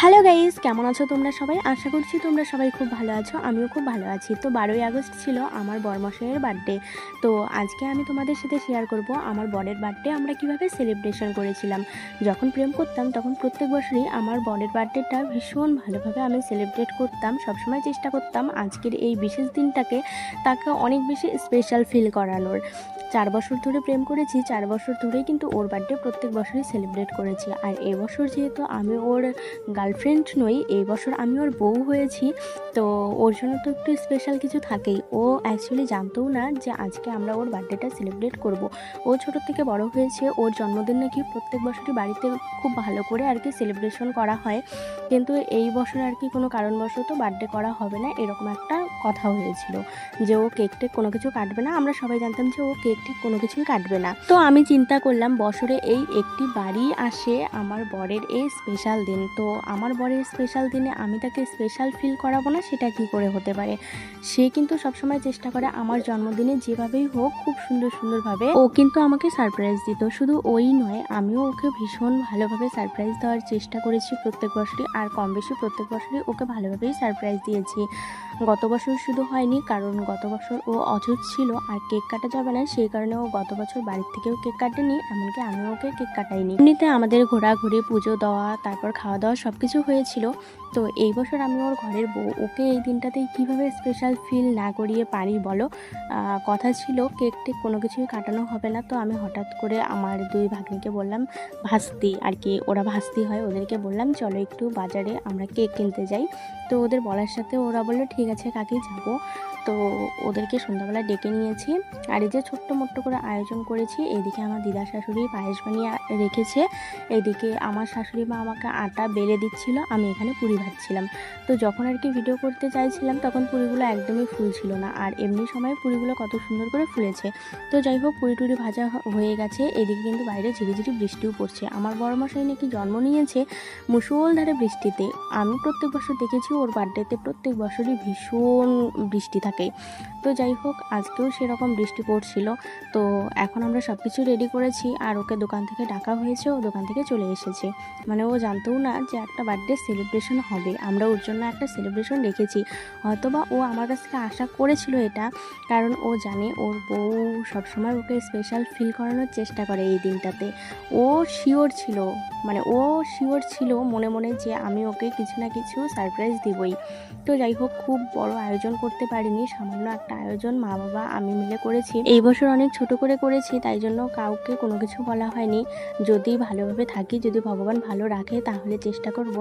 Hello guys, কেমন আছো তোমরা সবাই? আশা করছি তোমরা সবাই খুব ভালো আছো। আমিও খুব ভালো আছি। তো 12ই আগস্ট ছিল আমার বরমশাইয়ের বার্থডে। তো আজকে আমি তোমাদের সাথে শেয়ার করব আমার বরের বার্থডে আমরা কিভাবে সেলিব্রেশন করেছিলাম। যখন প্রেম করতাম তখন প্রত্যেক বছরই আমার বরের বার্থডেটা ভীষণ ভালোভাবে আমি সেলিব্রেট করতাম। সবসময় চেষ্টা করতাম আজকের এই বিশেষ দিনটাকে তাকে অনেক বেশি স্পেশাল ফিল করানোর। 4 বছর ধরে প্রেম করেছি, 4 বছর ধরেই কিন্তু ওর বার্থডে প্রত্যেক বছরই সেলিব্রেট করেছি। আর এবছর যেহেতু আমি ওর গার্লফ্রেন্ড নই, এই বছর আমি ওর বউ হয়েছি, তো ওর জন্য তো একটু স্পেশাল কিছু থাকেই। ও অ্যাকচুয়ালি জানতেও না যে আজকে আমরা ওর বার্থডেটা সেলিব্রেট করব। ও ছোটো থেকে বড় হয়েছে, ওর জন্মদিন নাকি প্রত্যেক বছরই বাড়িতে খুব ভালো করে আর কি সেলিব্রেশন করা হয়, কিন্তু এই বছর আর কি কোনো কারণবশত বার্থডে করা হবে না, এরকম একটা কথা হয়েছিল যে ও কেক টেক কোনো কিছু কাটবে না। আমরা সবাই জানতাম যে ও কেক টেক কোনো কিছুই কাটবে না। তো আমি চিন্তা করলাম বছরে এই একটি বাড়ি আসে আমার বরের এই স্পেশাল দিন, তো আমার বরের স্পেশাল দিনে আমি তাকে স্পেশাল ফিল করাবো না, সেটা কি করে হতে পারে। সে কিন্তু সবসময় চেষ্টা করে আমার জন্মদিনে যেভাবেই হোক খুব সুন্দর সুন্দরভাবে ও কিন্তু আমাকে সারপ্রাইজ দিত। শুধু ওই নয়, আমিও ওকে ভীষণ ভালোভাবে সারপ্রাইজ দেওয়ার চেষ্টা করেছি প্রত্যেক বছরই, আর কম বেশি প্রত্যেক বছরই ওকে ভালোভাবেই সারপ্রাইজ দিয়েছি। গত বছর শুধু হয়নি, কারণ গত বছর ও অসুখ ছিল আর কেক কাটা যাবে না, সেই কারণে ও গত বছর বাড়ির থেকেও কেক কাটেনি, এমনকি আমিও ওকে কেক কাটাইনি। এমনিতে আমাদের ঘোরাঘুরি, পুজো দেওয়া, তারপর খাওয়া দাওয়া সব কিছু হয়েছিল। তো এই বছর আমি ওর ঘরের বউ, ওকে এই দিনটাতে কীভাবে স্পেশাল ফিল না করিয়ে পারি বলো। কথা ছিল কেক টেক কোনো কিছুই কাটানো হবে না, তো আমি হঠাৎ করে আমার দুই ভাগ্নিকে বললাম, ভাস্তি আর কি, ওরা ভাস্তি হয়, ওদেরকে বললাম চলো একটু বাজারে আমরা কেক কিনতে যাই। তো ওদের বলার সাথে ওরা বললো ঠিক আছে কাকি যাবো। তো ওদেরকে সন্ধ্যাবেলা ডেকে নিয়েছি, আর এই যে ছোট্ট মোট্ট করে আয়োজন করেছি। এদিকে আমার দিদা শাশুড়ি পায়েস বানিয়ে রেখেছে, এদিকে আমার শাশুড়ি মা আমাকে আটা বেলে দিচ্ছিল, আমি এখানে পুরি ভাজছিলাম। তো যখন আর কি ভিডিও করতে চাইছিলাম তখন পুরিগুলো একদমই ফুলছিল না, আর এমনি সময় পুরিগুলো কত সুন্দর করে ফুলেছে। তো যাই হোক, পুরি টুরি ভাজা হয়ে গেছে। এদিকে কিন্তু বাইরে ঝিরিঝিরি বৃষ্টিও পড়ছে। আমার বড়মশাই নাকি জন্ম নিয়েছে মুষলধারে বৃষ্টিতে। আমি প্রত্যেক বছর দেখেছি ওর বার্থডেতে প্রত্যেক বছরই ভীষণ বৃষ্টি থাকে। তো যাই হোক, আজকেও সেরকম বৃষ্টি পড়ছিল। তো এখন আমরা সব কিছু রেডি করেছি, আর ওকে দোকান থেকে ডাকা হয়েছে, ও দোকান থেকে চলে এসেছে। মানে ও জানতেও না যে একটা বার্থডে সেলিব্রেশন হবে, আমরা ওর জন্য একটা সেলিব্রেশন রেখেছি। হয়তোবা ও আমার কাছ থেকে আশা করেছিল এটা, কারণ ও জানে ওর বউ সবসময় ওকে স্পেশাল ফিল করানোর চেষ্টা করে এই দিনটাতে। ও শিওর ছিল, মানে ও শিওর ছিল মনে মনে যে আমি ওকে কিছু না কিছু সারপ্রাইজ দিবই। তো যাই হোক, খুব বড় আয়োজন করতে পারিনি, সামান্য একটা আয়োজন মা বাবা আমি মিলে করেছি। এই বছর অনেক ছোট করে করেছি, তাই জন্য কাউকে কোনো কিছু বলা হয়নি। যদি ভালোভাবে থাকি, যদি ভগবান ভালো রাখে, তাহলে চেষ্টা করব